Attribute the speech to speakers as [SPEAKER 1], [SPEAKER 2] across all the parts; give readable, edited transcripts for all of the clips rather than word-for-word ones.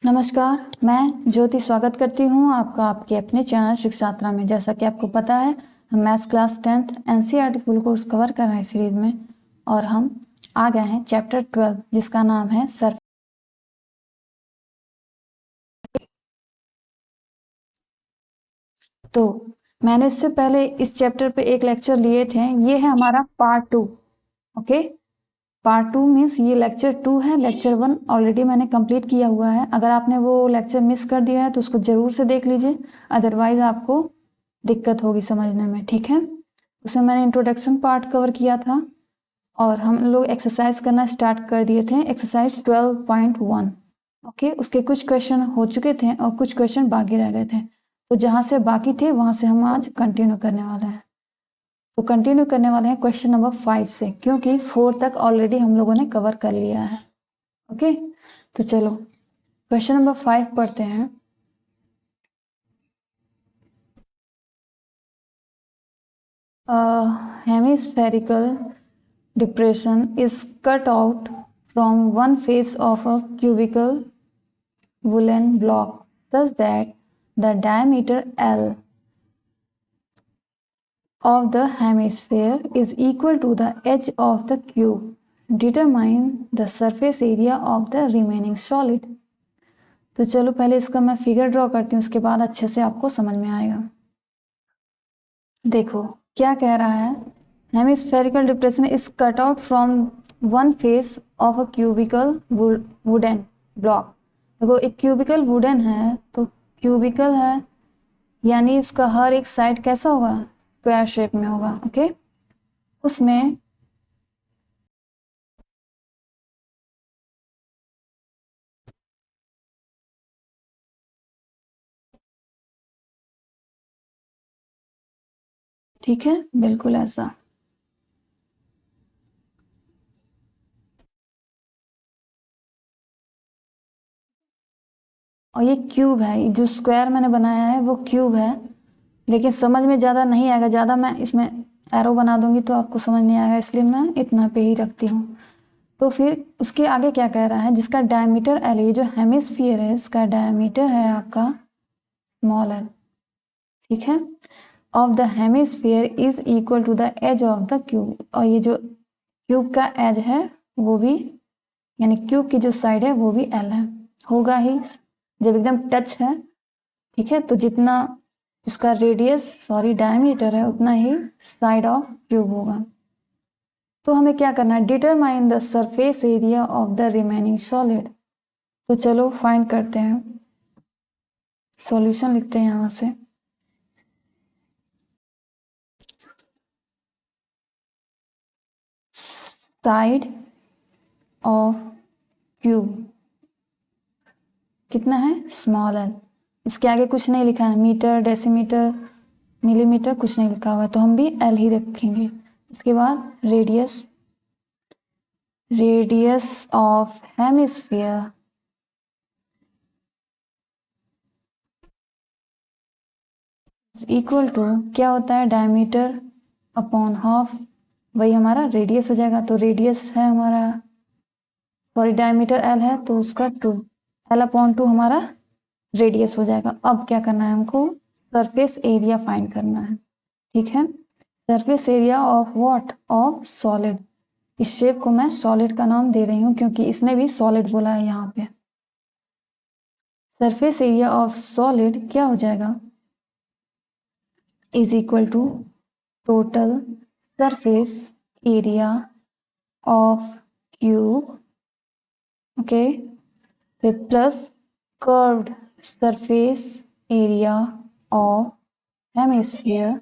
[SPEAKER 1] नमस्कार, मैं ज्योति स्वागत करती हूँ आपका आपके अपने चैनल शिक्षात्रा में। जैसा कि आपको पता है, हम maths class 10th NCERT full course cover कर रहे हैं सीरीज में, और हम आ गए हैं चैप्टर 12 जिसका नाम है सरफेस। तो मैंने इससे पहले इस चैप्टर पे एक लेक्चर लिए थे। ये है हमारा पार्ट 2। ओके, पार्ट 2 मीन्स ये लेक्चर 2 है। लेक्चर 1 ऑलरेडी मैंने कंप्लीट किया हुआ है। अगर आपने वो लेक्चर मिस कर दिया है तो उसको ज़रूर से देख लीजिए, अदरवाइज आपको दिक्कत होगी समझने में। ठीक है, उसमें मैंने इंट्रोडक्शन पार्ट कवर किया था और हम लोग एक्सरसाइज करना स्टार्ट कर दिए थे, एक्सरसाइज 12.1। ओके, उसके कुछ क्वेश्चन हो चुके थे और कुछ क्वेश्चन बाकी रह गए थे। तो जहाँ से बाकी थे वहाँ से हम आज कंटिन्यू करने वाले हैं। तो कंटिन्यू करने वाले हैं क्वेश्चन नंबर 5 से, क्योंकि 4 तक ऑलरेडी हम लोगों ने कवर कर लिया है। ओके, तो चलो क्वेश्चन नंबर 5 पढ़ते हैं। Hemispherical depression is cut out from one face of a cubical woolen block such that the diameter L of the hemisphere is equal to the edge of the cube. Determine the surface area of the remaining solid. तो चलो पहले इसका मैं figure draw करती हूँ, उसके बाद अच्छे से आपको समझ में आएगा। देखो क्या कह रहा है, hemispherical depression is cut out from one face of a cubical wooden block. देखो एक क्यूबिकल वुडन है, तो क्यूबिकल है यानी उसका हर एक साइड कैसा होगा, स्क्वायर शेप में होगा। ओके, उसमें ठीक है, बिल्कुल ऐसा। और ये क्यूब है, जो स्क्वायर मैंने बनाया है वो क्यूब है, लेकिन समझ में ज़्यादा नहीं आएगा। ज़्यादा मैं इसमें एरो बना दूंगी तो आपको समझ नहीं आएगा, इसलिए मैं इतना पे ही रखती हूँ। तो फिर उसके आगे क्या कह रहा है, जिसका डायमीटर एल, ये जो हेमिस्फीयर है इसका डायमीटर है आपका स्मॉल एल। ठीक है, of the hemisphere is equal to the edge of the cube. और ये जो क्यूब का एज है वो भी, यानी क्यूब की जो साइड है वो भी एल है, होगा ही जब एकदम टच है। ठीक है, तो जितना इसका रेडियस सॉरी डायमीटर है उतना ही साइड ऑफ क्यूब होगा। तो हमें क्या करना है, determine the surface area of the remaining solid. तो चलो फाइंड करते हैं, सॉल्यूशन लिखते हैं यहाँ से। साइड ऑफ क्यूब कितना है, स्मॉल एल। इसके आगे कुछ नहीं लिखा है, मीटर डेसीमीटर मिलीमीटर कुछ नहीं लिखा हुआ है, तो हम भी एल ही रखेंगे। इसके बाद radius, radius of hemisphere equal to क्या होता है, डायमीटर अपॉन हाफ, वही हमारा रेडियस हो जाएगा। तो रेडियस है हमारा, सॉरी डायमीटर एल है तो उसका 2, एल अपॉन 2 हमारा रेडियस हो जाएगा। अब क्या करना है, हमको सरफेस एरिया फाइंड करना है। ठीक है, surface area of what, of solid. इस शेप को मैं सॉलिड का नाम दे रही हूँ क्योंकि इसने भी सॉलिड बोला है यहाँ पे। सरफेस एरिया ऑफ सॉलिड क्या हो जाएगा, is equal to total surface area of cube, okay, फिर plus curved surface area of hemisphere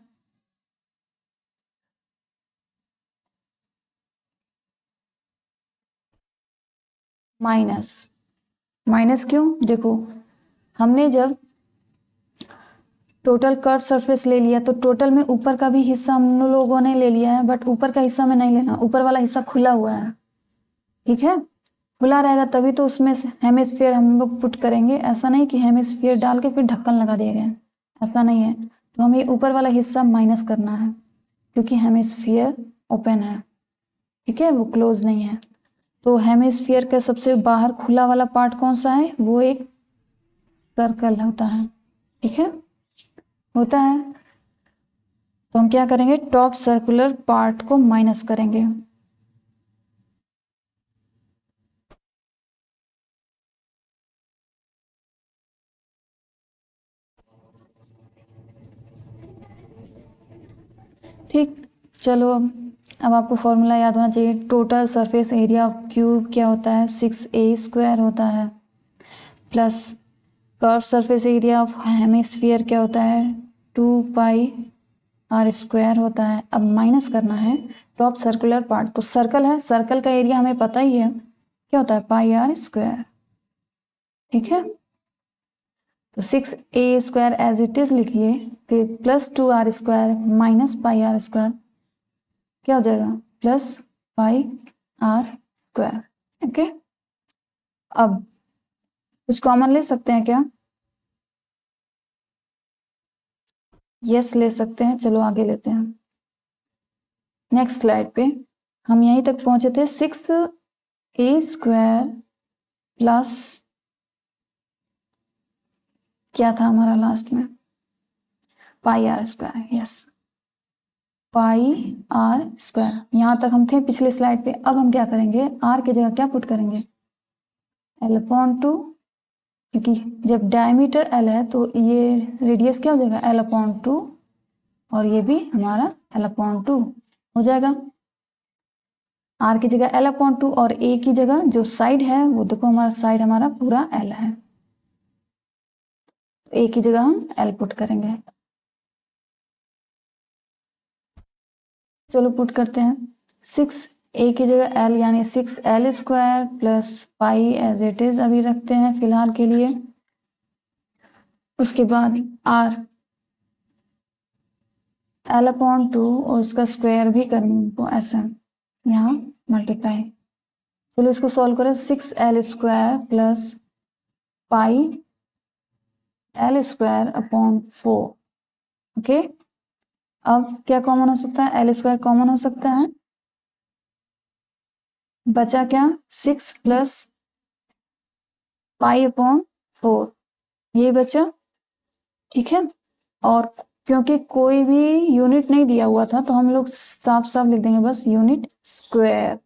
[SPEAKER 1] minus, minus क्यों, देखो हमने जब टोटल कर्व सरफेस ले लिया तो टोटल में ऊपर का भी हिस्सा हम लोगों ने ले लिया है, बट ऊपर का हिस्सा में नहीं लेना, ऊपर वाला हिस्सा खुला हुआ है। ठीक है, खुला रहेगा तभी तो उसमें हेमिस्फीयर हम लोग पुट करेंगे, ऐसा नहीं कि हेमिस्फीयर डाल के फिर ढक्कन लगा दिया गया, ऐसा नहीं है। तो हमें ऊपर वाला हिस्सा माइनस करना है क्योंकि हेमिस्फीयर ओपन है। ठीक है, वो क्लोज नहीं है। तो हेमिस्फीयर का सबसे बाहर खुला वाला पार्ट कौन सा है, वो एक सर्कल होता है, ठीक है, होता है। तो हम क्या करेंगे, टॉप सर्कुलर पार्ट को माइनस करेंगे। ठीक, चलो अब आपको फॉर्मूला याद होना चाहिए। Total surface area of cube क्या होता है, 6a² होता है, plus curve surface area of hemisphere क्या होता है, 2πr² होता है। अब माइनस करना है टॉप सर्कुलर पार्ट, तो सर्कल है, सर्कल का एरिया हमें पता ही है क्या होता है, πr², ठीक है। तो 6a² एज इट इज लिखिए, फिर प्लस 2r² माइनस πr² क्या हो जाएगा, प्लस πr², ओके। अब कुछ कॉमन ले सकते हैं क्या, यस ले सकते हैं, चलो आगे लेते हैं। नेक्स्ट स्लाइड पे हम यहीं तक पहुंचे थे, 6a² प्लस क्या था हमारा लास्ट में, πr², यस πr²। यहां तक हम थे पिछले स्लाइड पे। अब हम क्या करेंगे, r की जगह क्या पुट करेंगे, l/2, क्योंकि जब डायमीटर l है तो ये रेडियस क्या हो जाएगा, l/2, और ये भी हमारा l/2 हो जाएगा। r की जगह l/2 और a की जगह जो साइड है वो देखो, हमारा साइड हमारा पूरा l है, a की जगह हम l पुट करेंगे। चलो पुट करते हैं, 6a की जगह l यानी 6l² plus pi as it is अभी रखते हैं फिलहाल के लिए। उसके बाद r l/2 और उसका स्क्वायर भी करेंगे तो ऐसा यहाँ मल्टीप्लाई। चलो इसको सॉल्व करें, 6l² प्लस पाई l²/4, ओके। अब क्या कॉमन हो सकता है, l² कॉमन हो सकता है, बचा क्या, 6 प्लस π/4 ये बचा, ठीक है। और क्योंकि कोई भी यूनिट नहीं दिया हुआ था तो हम लोग साफ साफ लिख देंगे बस यूनिट स्क्वायर,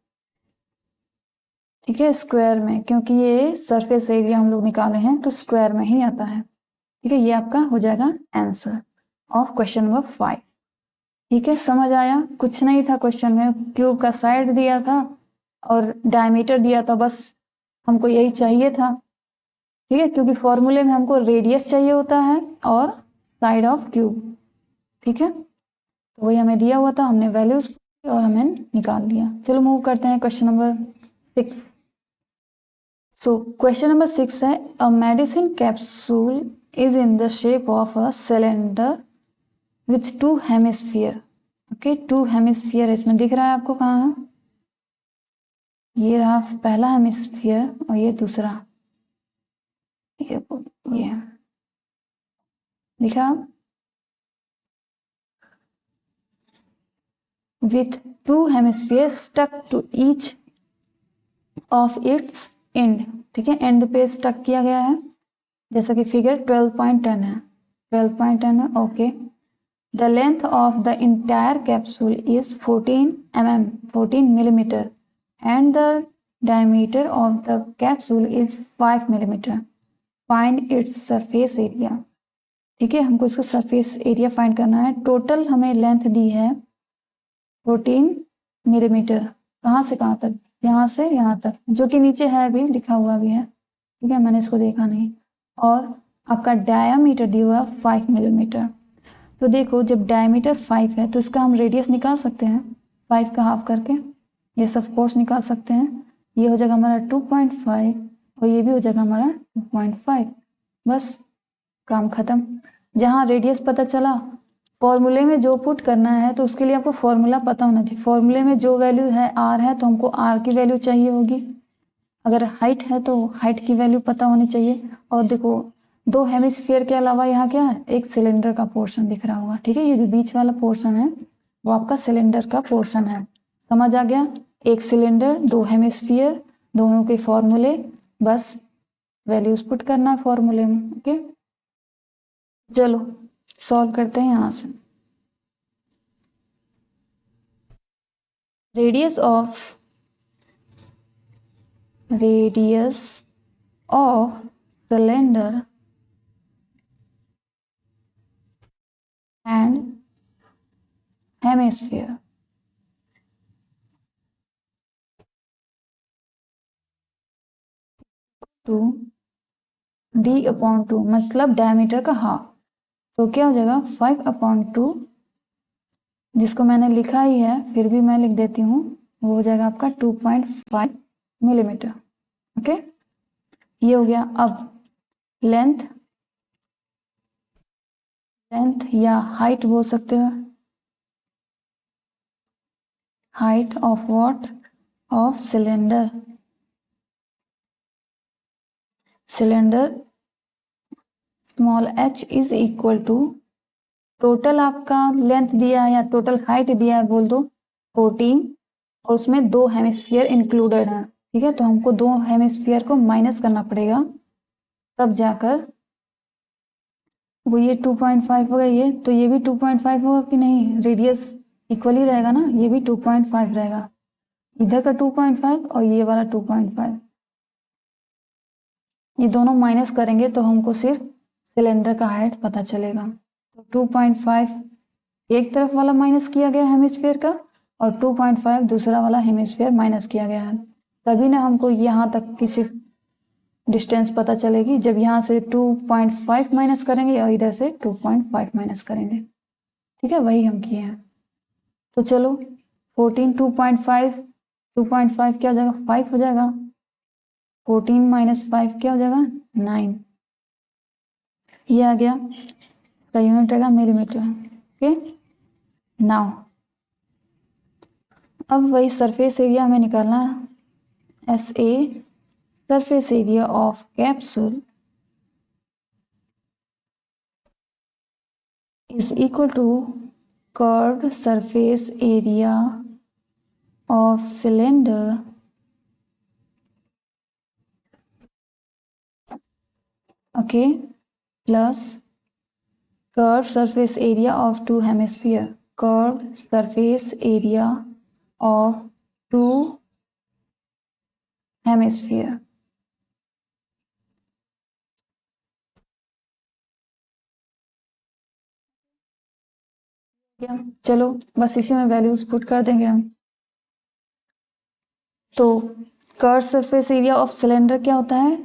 [SPEAKER 1] ठीक है, स्क्वायर में, क्योंकि ये सरफेस एरिया हम लोग निकाले हैं तो स्क्वायर में ही आता है, ठीक है। ये आपका हो जाएगा आंसर ऑफ क्वेश्चन नंबर 5, ठीक है। समझ आया, कुछ नहीं था क्वेश्चन में, क्यूब का साइड दिया था और डायमीटर दिया था, बस हमको यही चाहिए था, ठीक है, क्योंकि फॉर्मूले में हमको रेडियस चाहिए होता है और साइड ऑफ क्यूब, ठीक है। तो वही हमें दिया हुआ था, हमने वैल्यूज और हमें निकाल लिया। चलो मूव करते हैं question number 6। So question number 6 है, a medicine capsule is in the shape of a cylinder with 2 hemisphere, okay. 2 hemisphere इसमें दिख रहा है आपको, कहाँ है, ये रहा पहला हेमिस्फीयर और ये दूसरा, ये दिखा, with 2 hemispheres stuck to each of its end, ठीक है, एंड पे स्टक किया गया है, जैसा कि फिगर 12.10 है, 12.10 है, okay. The length of the entire capsule is 14 millimeter and the diameter of the capsule is 5 millimeter। Find its surface area, ठीक है, हमको इसका सरफेस एरिया फाइंड करना है। टोटल हमें लेंथ दी है 14 मिलीमीटर, कहाँ से कहाँ तक, यहाँ से यहाँ तक, जो कि नीचे है भी, लिखा हुआ भी है, ठीक है, मैंने इसको देखा नहीं। और आपका डायामीटर दिया हुआ 5 मिलीमीटर। तो देखो जब डायमीटर 5 है तो इसका हम रेडियस निकाल सकते हैं, 5 का हाफ करके, ये सब कोर्स निकाल सकते हैं। ये हो जाएगा हमारा 2.5 और ये भी हो जाएगा हमारा 2.5, बस काम खत्म। जहाँ रेडियस पता चला, फॉर्मूले में जो पुट करना है तो उसके लिए आपको फॉर्मूला पता होना चाहिए। फॉर्मूले में जो वैल्यू है आर है तो हमको आर की वैल्यू चाहिए होगी, अगर हाइट है तो हाइट की वैल्यू पता होनी चाहिए। और देखो 2 हेमिस्फीयर के अलावा यहाँ क्या है, एक सिलेंडर का पोर्शन दिख रहा होगा, ठीक है, ये जो बीच वाला पोर्शन है वो आपका सिलेंडर का पोर्शन है, समझ आ गया। एक सिलेंडर, 2 हेमिस्फीयर, दोनों के फॉर्मूले, बस वैल्यूज पुट करना है फॉर्मूले में। ओके, चलो सॉल्व करते हैं यहाँ से। Radius of cylinder and hemisphere to d/2, मतलब डायमीटर का हाफ, तो क्या हो जाएगा 5/2, जिसको मैंने लिखा ही है फिर भी मैं लिख देती हूँ, वो हो जाएगा आपका 2.5 मिलीमीटर। ओके, ये हो गया। अब लेंथ या हाइट बोल सकते हो, height of what, of cylinder small h is equal to, total आपका लेंथ दिया है या टोटल हाइट दिया है बोल दो 14, और उसमें 2 हेमिस्फीयर इंक्लूडेड है। ठीक है, तो हमको 2 हेमिस्फीयर को माइनस करना पड़ेगा, तब जाकर वो ये 2.5 होगा, ये तो ये भी 2.5 होगा कि नहीं, रेडियस इक्वल ही रहेगा ना, ये भी 2.5 रहेगा, इधर का 2.5 और ये वाला 2.5, ये दोनों माइनस करेंगे तो हमको सिर्फ सिलेंडर का हाइट पता चलेगा। तो 2.5 एक तरफ वाला माइनस किया गया हेमिस्फीयर का, और 2.5 दूसरा वाला हेमिस्फीयर माइनस किया गया है, तभी ना हमको यहाँ तक की सिर्फ डिस्टेंस पता चलेगी, जब यहाँ से 2.5 माइनस करेंगे और इधर से 2.5 माइनस करेंगे। ठीक है, वही हम किए हैं। तो चलो 14 2.5 क्या हो जाएगा, 5 हो जाएगा, 14 माइनस 5 क्या हो जाएगा, 9। ये आ गया, इसका यूनिट रहेगा मिलीमीटर। ओके, नाउ अब वही सरफेस एरिया हमें निकालना है, SA surface area of capsule is equal to curved surface area of cylinder okay plus curved surface area of two hemisphere, curved surface area of two hemisphere। चलो बस इसी में values put कर देंगे हम। तो curve surface area of cylinder क्या होता है,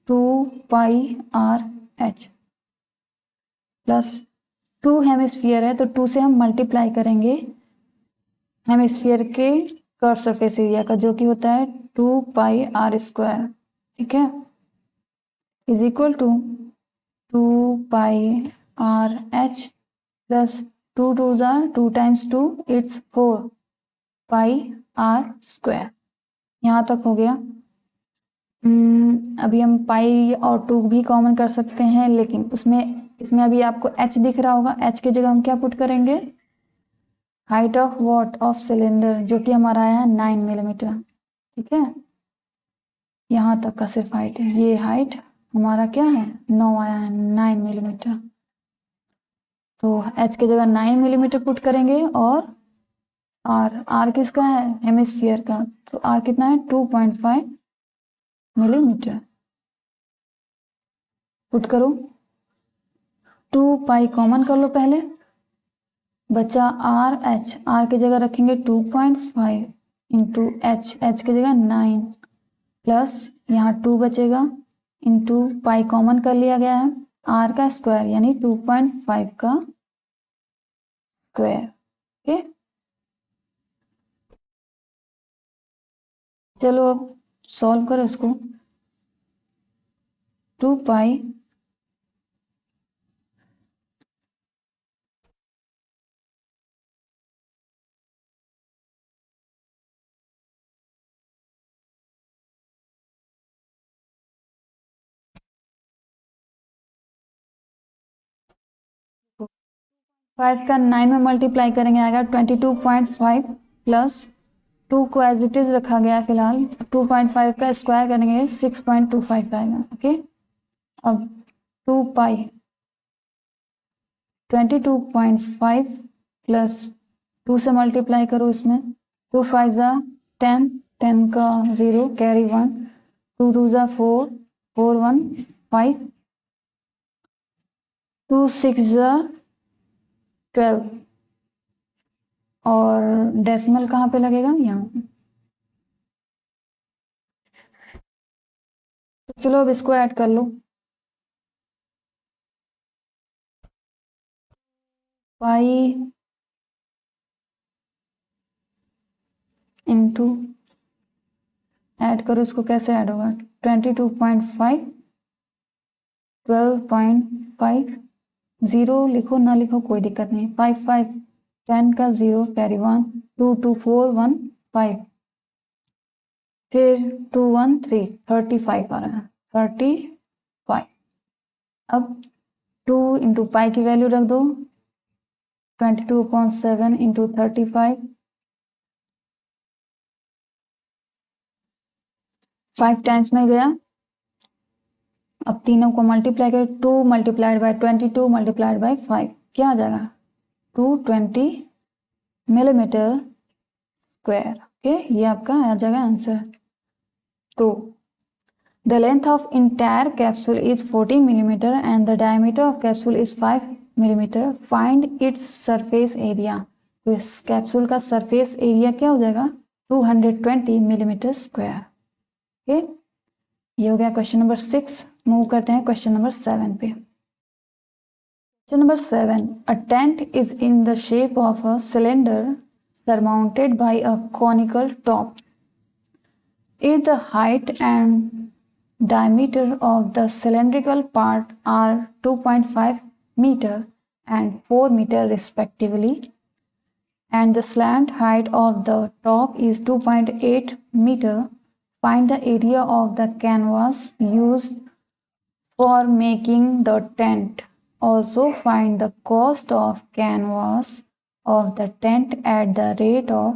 [SPEAKER 1] 2πr/h प्लस 2 हेमिस्फीयर है तो 2 से हम मल्टीप्लाई करेंगे हेमिस्फीयर के कर्व सरफेस एरिया का, जो कि होता है 2πr²। ठीक है, is equal to 2πr/h plus 2 2 2 times 2 it's 4πr²। यहाँ तक हो गया। अभी हम पाई और 2 भी कॉमन कर सकते हैं, लेकिन इसमें अभी आपको h दिख रहा होगा, h की जगह हम क्या पुट करेंगे, height of what, of cylinder, जो कि हमारा आया है 9 मिलीमीटर। ठीक है, यहाँ तक का सिर्फ हाइट है, ये हाइट हमारा क्या है 9 आया है, 9 मिलीमीटर। तो h की जगह 9 मिलीमीटर पुट करेंगे, और r किसका है, हेमिस्फीयर का, तो r कितना है 2.5 मिलीमीटर। पुट करो, 2 कॉमन कर लो पहले, बचा r की जगह रखेंगे 2.5 इंटू h की जगह 9 प्लस यहाँ 2 बचेगा इंटू पाई कॉमन कर लिया गया है, r का स्क्वायर यानी 2.5 का स्क्वायर। ओके, चलो अब सॉल्व करो इसको। 2 5 का 9 में मल्टीप्लाई करेंगे, आएगा 22.5 प्लस 2 को एज इट इज रखा गया है फिलहाल। 2.5 का स्क्वायर करेंगे 6.25 आएगा। ओके, अब 2 पाई 22.5 प्लस 2 से मल्टीप्लाई करो इसमें, 2 5 जा 10, 10 का 0 कैरी 1, 2 2 जा 4, 4 1 5, 2 6 जा 12 और डेसिमल कहाँ पे लगेगा, यहाँ। तो चलो अब इसको ऐड कर लो। पाई इंटू, ऐड करो इसको, कैसे ऐड होगा, 22.5 12.5, 0 लिखो ना लिखो कोई दिक्कत नहीं, 5 5 10 का 0 कैरी 1, 2 2 4 1 5, फिर 2 1 3 35 आ रहा है, 35। अब 2 इंटू पाई की वैल्यू रख दो, 22/7 इंटू 35, 5 टाइम्स में गया। अब तीनों को मल्टीप्लाई कर, 2 मल्टीप्लाइड बाय 22 मल्टीप्लाइड बाय 5 क्या आ जाएगा, 220 मिलीमीटर स्क्वायर। ओके, ये आपका आ जाएगा आंसर। तो the length of entire capsule is 40 millimeter and the diameter of capsule is 5 millimeter. Find its surface area. तो इस कैप्सूल का सरफेस एरिया क्या हो जाएगा, 220 मिलीमीटर स्क्वायर। ओके, ये हो गया क्वेश्चन नंबर 6। मूव करते हैं क्वेश्चन नंबर 7 पे। Question number 7, a tent is in the shape of a cylinder surmounted by a conical top. If the height and diameter of the cylindrical part are 2.5 meter and 4 meter respectively, and the slant height of the top is 2.8 meter, find the area of the canvas used for making the tent. Also find the cost of canvas of the tent at the rate of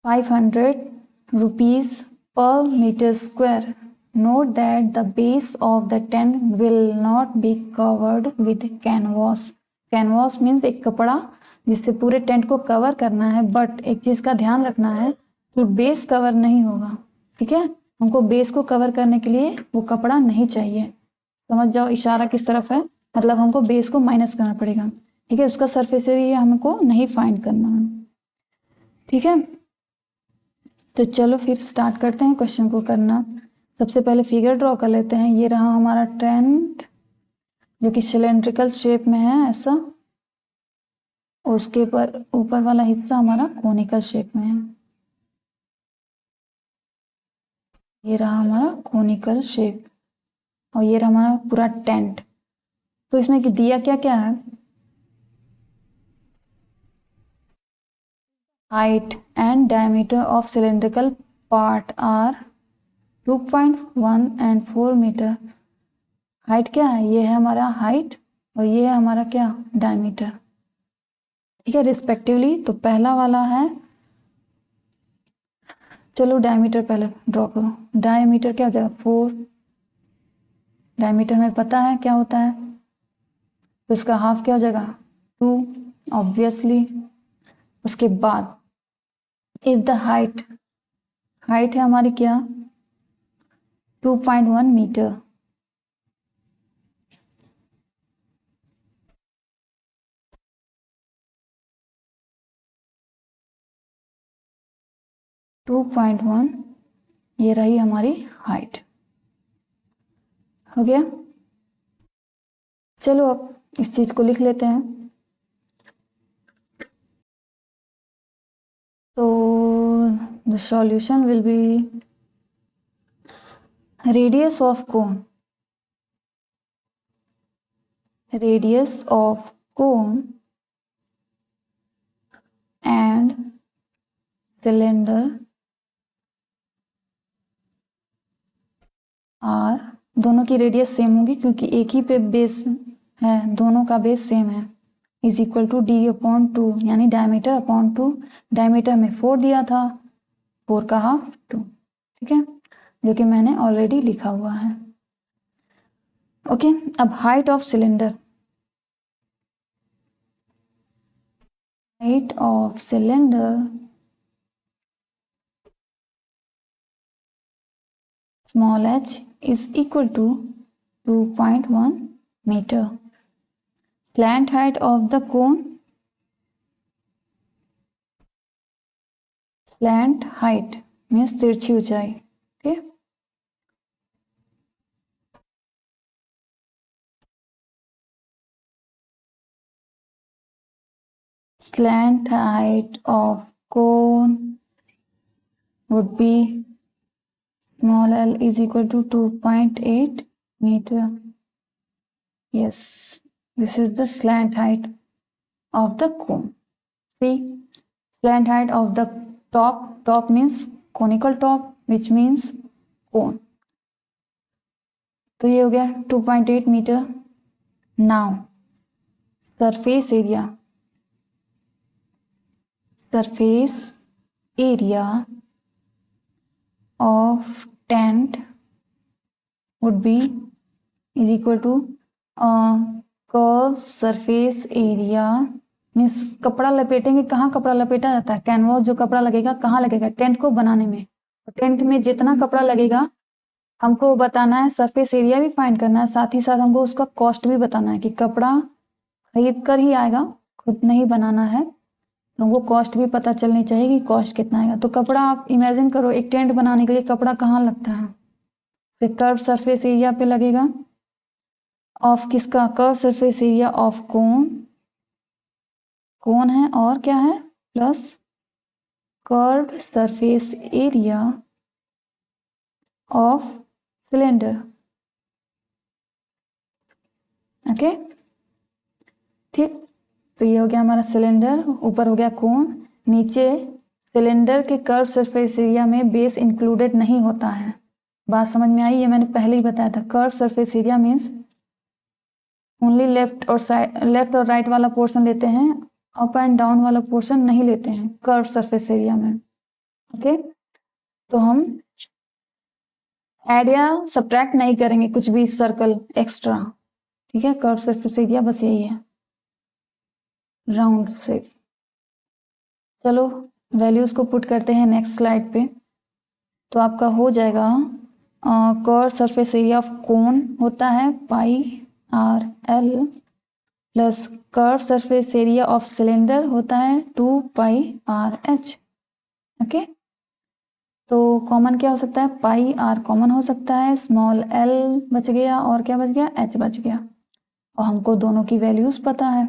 [SPEAKER 1] 500 rupees per meter square. Note that the base of the tent will not be covered with canvas. Canvas means एक कपड़ा जिससे पूरे tent को cover करना है, but एक चीज का ध्यान रखना है कि बेस कवर नहीं होगा। ठीक है, हमको बेस को कवर करने के लिए वो कपड़ा नहीं चाहिए। समझ जाओ इशारा किस तरफ है, मतलब हमको बेस को माइनस करना पड़ेगा। ठीक है, उसका सरफेस एरिया हमको नहीं फाइंड करना है। ठीक है, तो चलो फिर स्टार्ट करते हैं क्वेश्चन को करना। सबसे पहले फिगर ड्रॉ कर लेते हैं। ये रहा हमारा टेंट जो कि सिलेंड्रिकल शेप में है ऐसा, उसके ऊपर वाला हिस्सा हमारा कोनिकल शेप में है। ये रहा हमारा कोनिकल शेप और ये रहा हमारा पूरा टेंट। तो इसमें दिया क्या क्या है, height and diameter of cylindrical part are 2.1 and 4 meter। Height क्या है, ये है हमारा हाइट और ये है हमारा क्या, डायमीटर। ठीक है, रिस्पेक्टिवली। तो पहला वाला है, चलो डायमीटर पहले ड्रॉ करो। डायमीटर क्या हो जाएगा, 4। डायमीटर में पता है क्या होता है, तो इसका हाफ क्या हो जाएगा, 2 ऑब्वियसली। उसके बाद इफ द हाइट, हाइट है हमारी क्या, 2.1 मीटर। ये रही हमारी हाइट। हो गया, चलो अब इस चीज को लिख लेते हैं। तो the solution will be radius of cone, radius of cone and cylinder are, दोनों की रेडियस सेम होगी क्योंकि एक ही पे बेस है, दोनों का बेस सेम है। Is equal to D upon 2, यानी डायमीटर अपॉन 2। डायमीटर में 4 दिया था, 4 का हाफ 2, ठीक है, जो कि मैंने ऑलरेडी लिखा हुआ है। ओके, अब height of cylinder. Height of cylinder small h is equal to 2.1 meter. Slant height of the cone, slant height means तिरछी ऊंचाई, okay? Slant height of cone would be small l is equal to 2.8 meter. Yes, this is the slant height of the cone. See, slant height of the top, top means conical top, which means cone. तो ये हो गया 2.8 metre. Now surface area, surface area of tent would be is equal to curve surface area means कपड़ा लपेटेंगे, कहाँ कपड़ा लपेटा जाता है, कैनवास जो कपड़ा लगेगा कहाँ लगेगा, टेंट को बनाने में। टेंट में जितना कपड़ा लगेगा हमको बताना है, सरफेस एरिया भी फाइंड करना है, साथ ही साथ हमको उसका कॉस्ट भी बताना है कि कपड़ा खरीद कर ही आएगा, खुद नहीं बनाना है, तो वो कॉस्ट भी पता चलनी चाहिए कि कॉस्ट कितना आएगा। तो कपड़ा आप इमेजिन करो, एक टेंट बनाने के लिए कपड़ा कहाँ लगता है, फिर कर्व सरफेस एरिया पे लगेगा, ऑफ किसका, curve surface area of cone, cone है और क्या है plus curve surface area of cylinder. Okay, ठीक, तो ये हो गया हमारा सिलेंडर, ऊपर हो गया कोन, नीचे सिलेंडर के कर्व सरफेस एरिया में बेस इंक्लूडेड नहीं होता है। बात समझ में आई, ये मैंने पहले ही बताया था। Curve surface area means only left और राइट वाला पोर्शन लेते हैं, अप एंड डाउन वाला पोर्शन नहीं लेते हैं कर्व सरफेस एरिया में। ओके, तो हम ऐड या सब्ट्रैक्ट नहीं करेंगे कुछ भी सर्कल एक्स्ट्रा, ठीक है। कर्व सरफेस एरिया बस यही है, राउंड से। चलो वैल्यूज को पुट करते हैं नेक्स्ट स्लाइड पे। तो आपका हो जाएगा curve surface area of cone होता है pi r l plus curve surface area of cylinder होता है 2 पाई आर एच। ओके, तो कॉमन क्या हो सकता है, पाई आर कॉमन हो सकता है, स्मॉल एल बच गया और क्या बच गया, एच बच गया, और हमको दोनों की वैल्यूज पता है।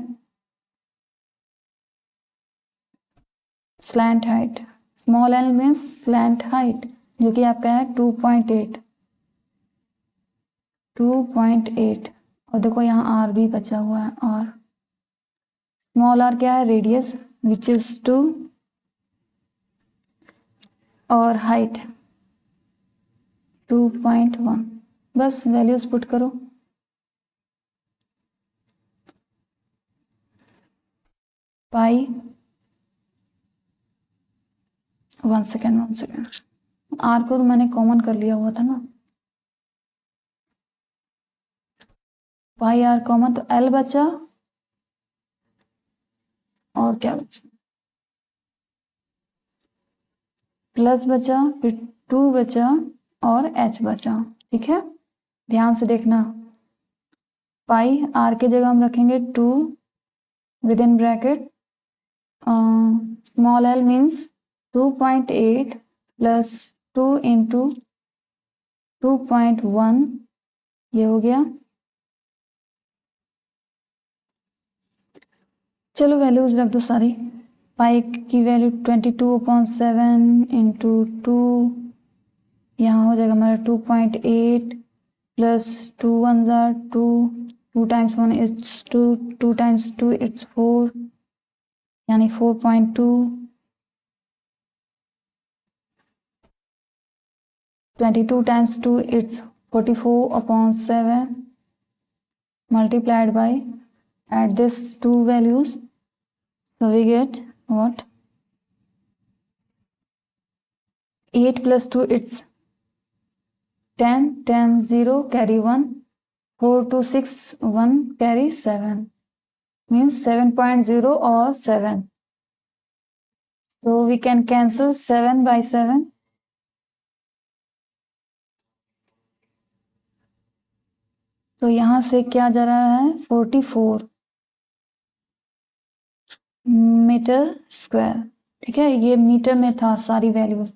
[SPEAKER 1] Slant height, small L means slant height, जो कि आपका है 2.8, और देखो यहाँ आर भी बचा हुआ है, और स्मॉल आर क्या है, रेडियस विच इज 2, और हाइट 2.1। बस वैल्यूज पुट करो, पाई, वन सेकेंड, आर को तो मैंने कॉमन कर लिया हुआ था ना, पाई आर कॉमन, तो एल बचा और क्या बचा, प्लस बचा, फिर 2 बचा और एच बचा, ठीक है। ध्यान से देखना, पाई आर के जगह हम रखेंगे 2 with in bracket, small L means 2.8 plus 2 into 2.1, ये हो गया। चलो वैल्यूज रख दो सारी, पाई की वैल्यू 22/7 इंटू 2, यहाँ हो जाएगा हमारा 2.8 plus 2 1 jar 2, 2 times 1 it's 2, 2 times 2 it's 4, यानी 4.2, 22 times 2 it's 44/7 multiplied by add this two values, so we get what? 8 plus 2, it's 10, 10, 0, carry 1, 4, 2, 6, 1, carry 7, means 7.0 or 7. So we can cancel 7 by 7. तो यहाँ से क्या जा रहा है? 44 मीटर स्क्वायर। ठीक है, ये मीटर में था सारी वैल्यूज।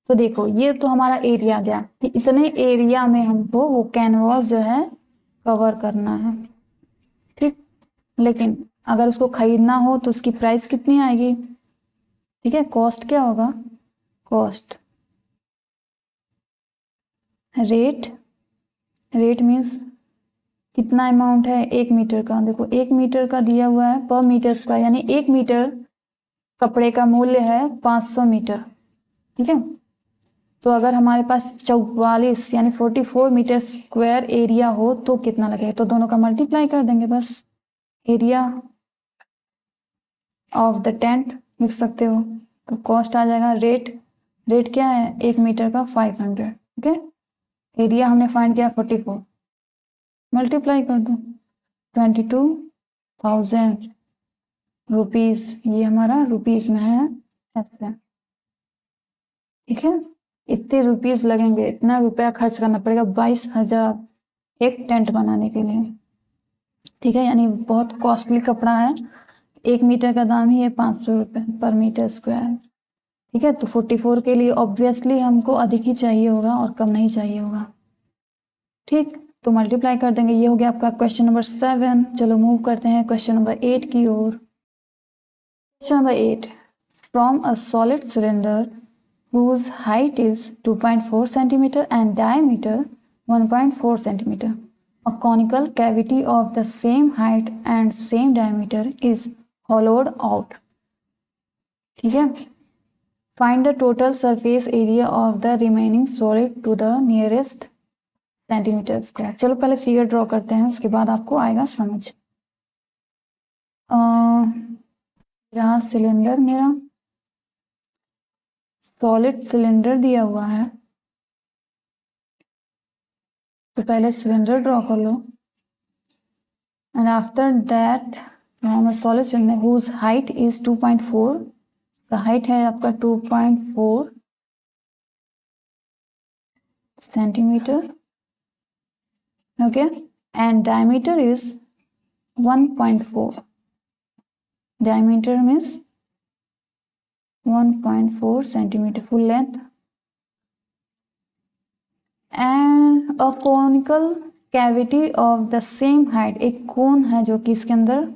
[SPEAKER 1] तो देखो ये तो हमारा एरिया गया कि इतने एरिया में हमको वो कैनवास जो है कवर करना है। ठीक, लेकिन अगर उसको खरीदना हो तो उसकी प्राइस कितनी आएगी? ठीक है, कॉस्ट क्या होगा? कॉस्ट रेट मीन्स कितना अमाउंट है 1 मीटर का। देखो 1 मीटर का दिया हुआ है पर मीटर स्क्वायर, यानी 1 मीटर कपड़े का मूल्य है 500 मीटर। ठीक है, तो अगर हमारे पास 44 यानी 44 मीटर स्क्वायर एरिया हो तो कितना लगेगा? तो दोनों का मल्टीप्लाई कर देंगे बस। एरिया ऑफ द टेंट लिख सकते हो। तो कॉस्ट आ जाएगा, रेट क्या है 1 मीटर का 500। ठीक है, एरिया हमने फाइंड किया 44, मल्टीप्लाई कर दो 22,000 रुपीज। ये हमारा रुपीज में है ऐसे। ठीक है, इतने रुपीज लगेंगे, इतना रुपया खर्च करना पड़ेगा 22,000 एक टेंट बनाने के लिए। ठीक है, यानी बहुत कॉस्टली कपड़ा है। 1 मीटर का दाम ही है 500 रुपये पर मीटर स्क्वायर। ठीक है, तो 44 के लिए ऑब्वियसली हमको अधिक ही चाहिए होगा और कम नहीं चाहिए होगा। ठीक, तो मल्टीप्लाई कर देंगे। ये हो गया आपका क्वेश्चन नंबर 7। चलो मूव करते हैं क्वेश्चन नंबर 8 की ओर। Question number 8, from a solid cylinder whose height is 2.4 centimeter and diameter 1.4 centimeter. A conical cavity of the same height and same diameter is hollowed out. ठीक है, find the total surface area of the remaining solid to the nearest centimeter square. चलो पहले figure draw करते हैं, उसके बाद आपको आएगा समझ। रहा सिलेंडर, मेरा सॉलिड सिलेंडर दिया हुआ है, तो पहले सिलेंडर ड्रॉ कर लो। And after that from a solid cylinder whose height is 2.4, का हाइट है आपका 2.4 centimetre. Okay, and diameter is 1.4, diameter means 1.4 centimetre full length. And a conical cavity of the same height, एक cone है जो कि इसके अंदर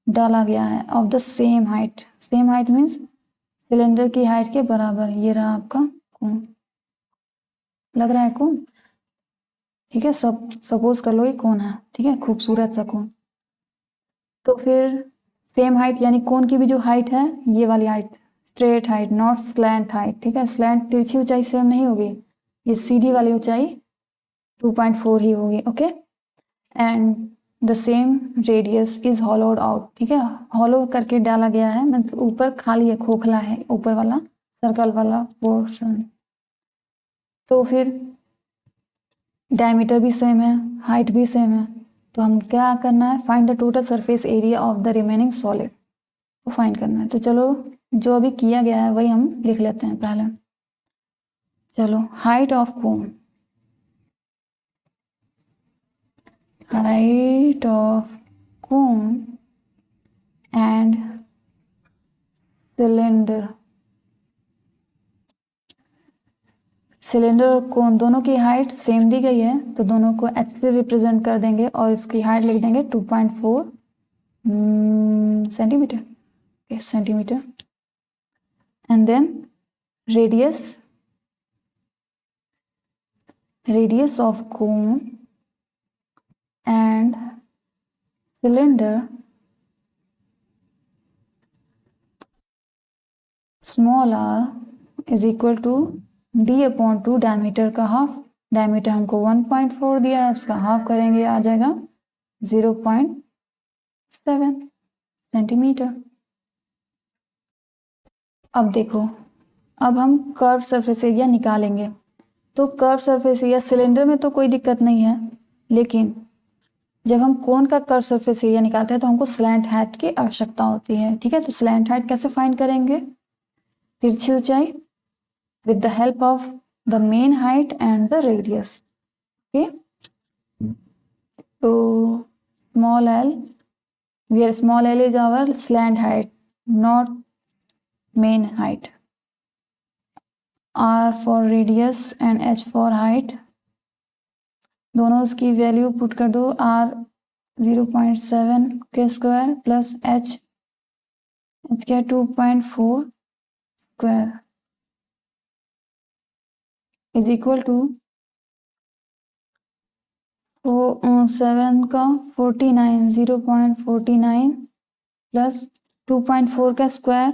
[SPEAKER 1] डाला गया है, of the same height. Same height means cylinder की हाइट के बराबर। ये रहा आपका कोन, लग रहा है कोन? ठीक है, सब सपोज कर लो ये कोन है। ठीक है, खूबसूरत सा कोन। तो फिर सेम हाइट यानी कोन की भी जो हाइट है ये वाली height, straight height not slant height. ठीक है, स्लैंट तिरछी ऊंचाई सेम नहीं होगी, ये सीधी वाली ऊंचाई 2.4 ही होगी। Okay, and the same radius is hollowed out. ठीक है, हॉलो करके डाला गया है, मतलब ऊपर खाली है, खोखला है ऊपर वाला सर्कल वाला पोर्शन। तो फिर डायमीटर भी सेम है, हाइट भी सेम है, तो हम क्या करना है? Find the total surface area of the remaining solid को फाइंड करना है। तो चलो जो अभी किया गया है वही हम लिख लेते हैं पहले। चलो, height of cone, height of cone and cylinder, cylinder और कोन दोनों की हाइट सेम दी गई है, तो दोनों को एच से रिप्रेजेंट कर देंगे और इसकी हाइट लिख देंगे 2.4 centimetre. Centimetre. And then radius of cone and cylinder small r is equal to d/2 diameter का हाफ। डायमीटर हमको 1.4 दिया है, उसका हाफ करेंगे आ जाएगा 0.2। सेंटीमीटर। अब देखो, अब हम कर्व सरफेस एरिया निकालेंगे। तो कर्व सरफेस एरिया सिलेंडर में तो कोई दिक्कत नहीं है, लेकिन जब हम कोन का कर्व सरफेस एरिया निकालते हैं तो हमको स्लैंट हाइट की आवश्यकता होती है। ठीक है, तो स्लैंट हाइट कैसे फाइंड करेंगे? तिरछी ऊंचाई with the help of the main height and the radius. Okay, so small l, where small l is our slant height, not main height. R for radius and h for height, दोनों उसकी value put कर दो। R 0.7 के square plus h के 2.4 square is equal to 7 का 49, 0.49 plus 2.4 का square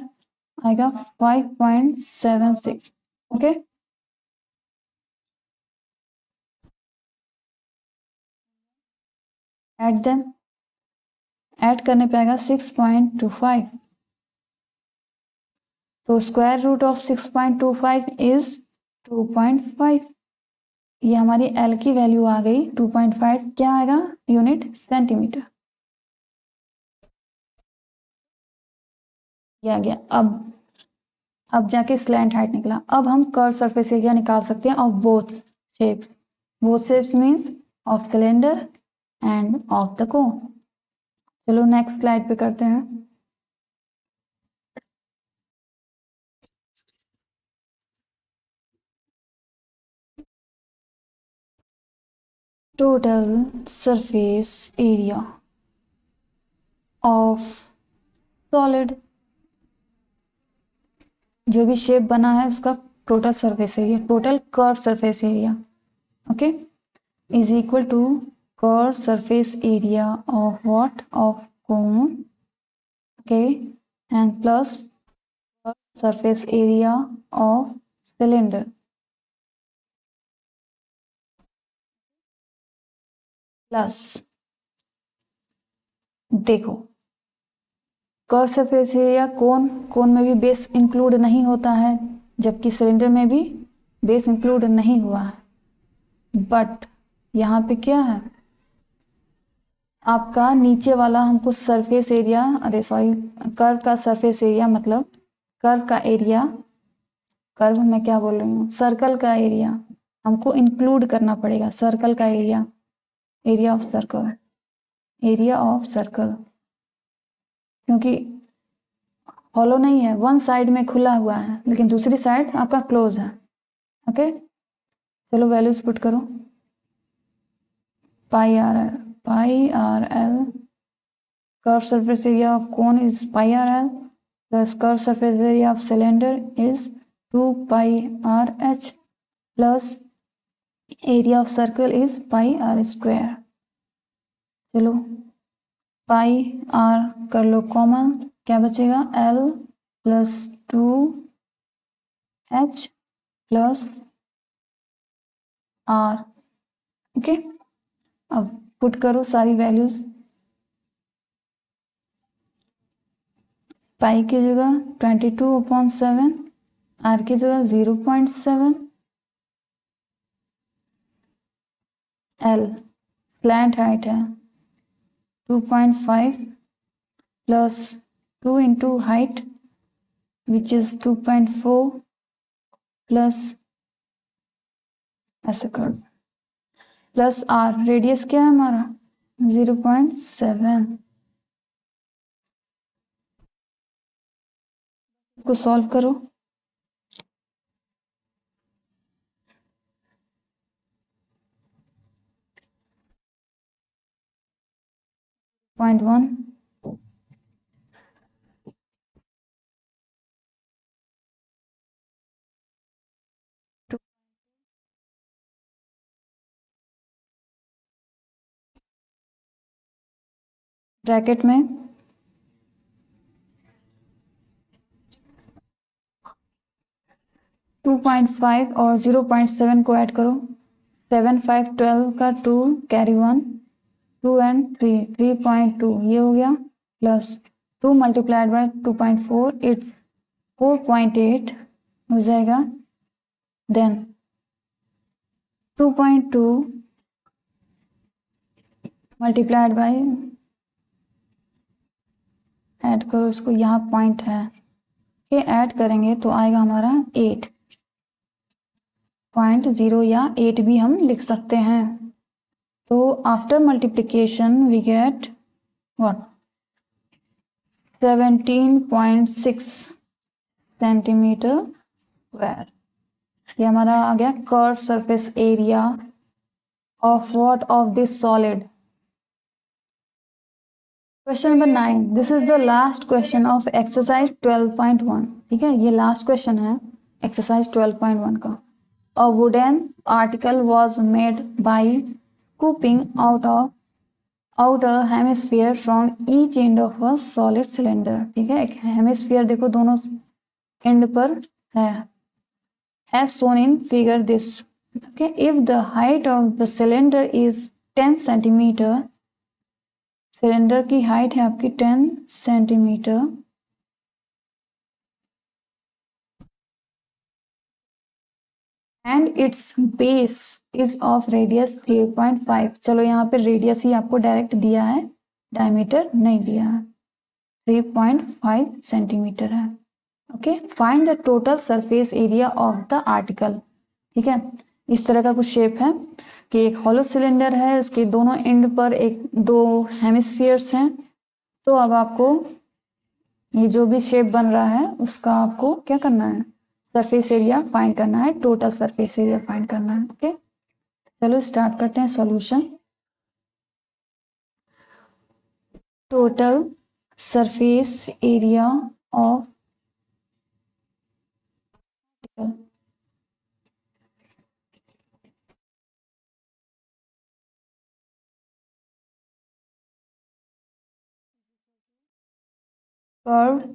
[SPEAKER 1] आएगा 5.76। Okay, add them, add करने पे आएगा 6.25। तो स्क्वायर रूट ऑफ 6.25 इज 2.5। ये हमारी एल की वैल्यू आ गई 2.5। क्या आएगा? Unit centimetre. ये आ गया। अब जाके स्लैंट हाइट निकला। अब हम कर्व सरफेस एरिया निकाल सकते हैं of both shapes. Both shapes means of cylinder and of the cone. चलो नेक्स्ट स्लाइड पे करते हैं। Total surface area of solid, जो भी शेप बना है उसका total surface area, total curve surface area, okay, is equal to curve surface area of what? Of cone, okay, and plus surface area of cylinder plus, देखो curve surface area cone में भी base include नहीं होता है, जबकि cylinder में भी base include नहीं हुआ है। बट यहाँ पे क्या है? आपका नीचे वाला हमको सरफेस एरिया, अरे सॉरी, कर्व का सरफेस एरिया, मतलब कर्व का एरिया, कर्व मैं क्या बोल रही हूँ, सर्कल का एरिया हमको इंक्लूड करना पड़ेगा। सर्कल का area, area of circle, area of circle, क्योंकि हॉलो नहीं है, वन साइड में खुला हुआ है लेकिन दूसरी साइड आपका क्लोज है। ओके, चलो वैल्यूज पुट करो। Pi r l, curve surface area of cone is pi r l, the curved surface area of cylinder is 2 pi r h plus area of circle is pi r square। चलो पाई r कर लो common, क्या बचेगा? l plus 2h plus r। Okay, अब put करो सारी values. पाई की जगह 22/7, are की जगह 0.7, एल स्लैंट हाइट है 2.5 plus 2 into height which is 2.4 plus, ऐसे कर, प्लस आर, रेडियस क्या है हमारा? 0.7। इसको सॉल्व करो। 0.1 ब्रैकेट में 2.5 और 0.7 को ऐड करो। 7 5 12 का 2 कैरी 1, 2 and 3, 3.2 ये हो गया, प्लस 2 मल्टीप्लाइड बाय 2.4, इट्स 4.8 हो जाएगा। देन 2.2 मल्टीप्लाइड बाय, ऐड करो इसको, यहाँ पॉइंट है कि ऐड करेंगे तो आएगा हमारा 8.0 या 8 भी हम लिख सकते हैं। तो after multiplication we get what, 17.6 centimetre square. ये हमारा आ गया curve surface area of what, of this solid. Question number 9, this is the last question of exercise 12.1। ठीक है, ये लास्ट क्वेश्चन है एक्सरसाइज 12.1 का। A wooden article was made by scooping out of outer hemisphere from each end of a solid cylinder। ठीक है, एक hemisphere देखो दोनों एंड पर है, as shown in figure this। okay, if the height of the cylinder is 10 centimeter, cylinder की height है आपकी 10 centimetre, and it's base is of radius 3.5। चलो यहाँ पे रेडियस ही आपको डायरेक्ट दिया है, डायमीटर नहीं दिया है, 3.5 सेंटीमीटर है। Okay, find the total surface area of the article. ठीक है, इस तरह का कुछ शेप है कि एक हॉलो सिलेंडर है, उसके दोनों एंड पर एक दो हेमिस्फीयर्स हैं। तो अब आपको ये जो भी शेप बन रहा है उसका आपको क्या करना है, सरफेस एरिया फाइंड करना है, टोटल सरफेस एरिया फाइंड करना है। ओके, चलो स्टार्ट करते हैं solution. Total surface area of curved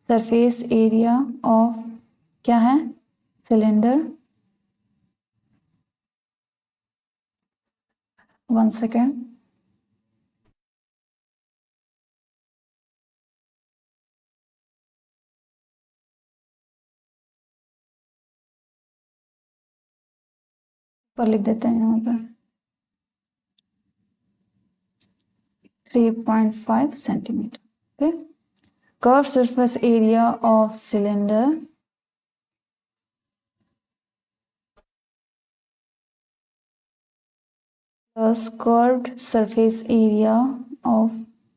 [SPEAKER 1] surface area of क्या है, सिलेंडर। 1 सेकेंड, पर लिख देते हैं यहाँ पर 3.5 centimetre. Okay, curve surface area of cylinder plus curved surface area of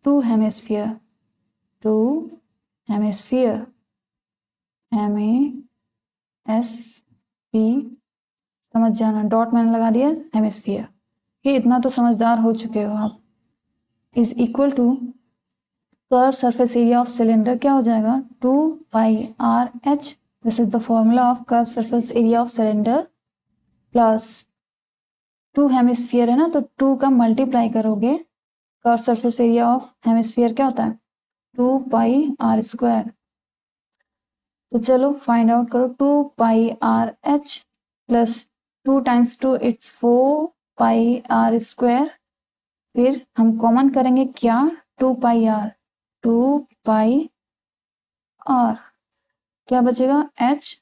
[SPEAKER 1] two hemisphere, MASP, समझ जाना, डॉट मैंने लगा दिया, हेमिस्फीयर। ये इतना तो समझदार हो चुके हो आप। Is equal to curve surface area of cylinder क्या हो जाएगा, 2πRh। This is the formula of curve surface area of cylinder, plus 2 hemisphere है ना, तो 2 का मल्टीप्लाई करोगे, curve surface area of hemisphere क्या होता है, 2πr²। तो चलो फाइंड आउट करो, 2πRh plus 2 times 2 it's 4πr²। फिर हम कॉमन करेंगे क्या, 2πr, 2πr, क्या बचेगा, h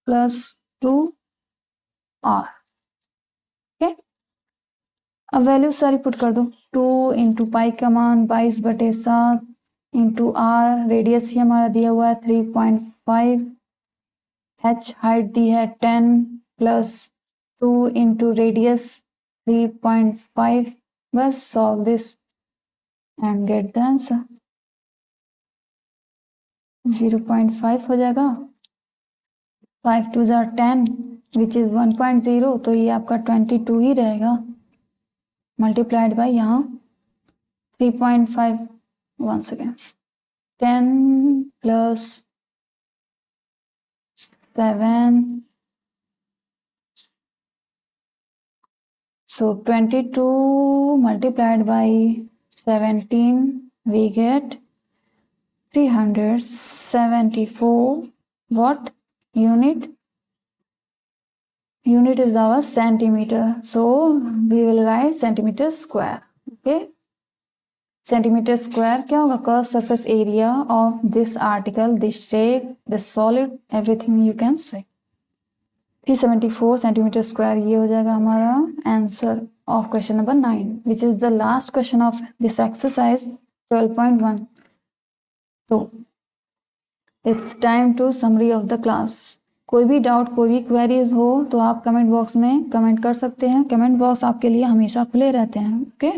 [SPEAKER 1] प्लस 2r। ओके, अब वैल्यू सारी पुट कर दो, 2 इंटू पाई का मान 22/7 इंटू आर, रेडियस ही हमारा दिया हुआ है 3.5, h हाइट दी है 10 प्लस 2 इंटू रेडियस 3.5। बस solve this and get the answer. 0.5 हो जाएगा, 5 2 जार 10 विच इज 1.0, तो ये आपका 22 ही रहेगा, मल्टीप्लाइड बाय यहाँ 3.5। 1 second, 10 plus 7, so 22 multiplied by 17 we get 374 what unit unit is our centimeter, so we will write centimeter square. Okay, centimeter square क्या होगा? curved surface area of this article, this shape, this solid, everything you can say. 374 centimeter square ये हो जाएगा हमारा answer of question number 9, which is the last question of this exercise 12.1. तो it's time to summary of the class. कोई भी doubt, कोई भी queries हो तो आप कमेंट बॉक्स में कमेंट कर सकते हैं. कमेंट बॉक्स आपके लिए हमेशा खुले रहते हैं. ओके,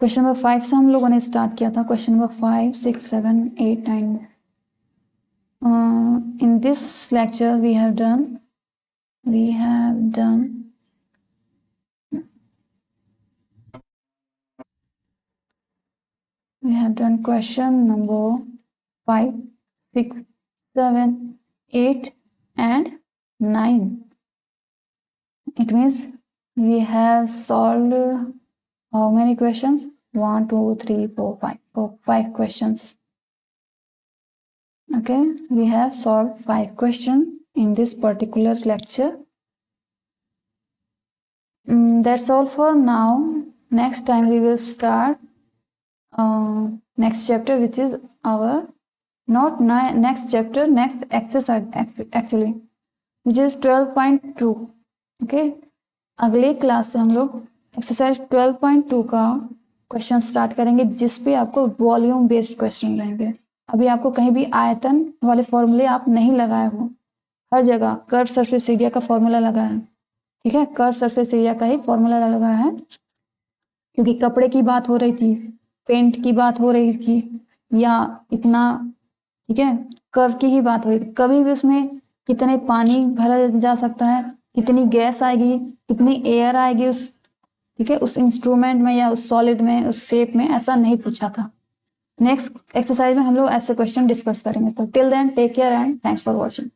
[SPEAKER 1] क्वेश्चन नंबर 5 से हम लोगों ने स्टार्ट किया था. Question number 5, 6, 7, 8, 9. In this lecture we have done question number 5, 6, 7, 8 and 9. It means we have solved how many questions? 1, 2, 3, 4, 5. 5 questions. Okay, we have solved 5 questions in this particular lecture. That's all for now. Next time we will start next chapter, which is our not next chapter, next exercise actually, which is 12.2. okay, अगले class से हम लोग exercise 12.2 का question start करेंगे, जिस पे आपको volume based question रहेंगे. अभी आपको कहीं भी आयतन वाले फॉर्मूले आप नहीं लगाए हो, हर जगह कर्व सरफेस एरिया का फॉर्मूला लगा है. ठीक है, कर्व सरफेस एरिया का ही फॉर्मूला लगा है, क्योंकि कपड़े की बात हो रही थी, पेंट की बात हो रही थी, या इतना, ठीक है, कर्व की ही बात हो रही थी. कभी भी उसमें कितने पानी भरा जा सकता है, कितनी गैस आएगी, कितनी एयर आएगी उस, ठीक है, उस इंस्ट्रूमेंट में या उस सॉलिड में, उस शेप में, ऐसा नहीं पूछा था. नेक्स्ट एक्सरसाइज में हम लोग ऐसे क्वेश्चन डिस्कस करेंगे. तो till then take care and thanks for watching.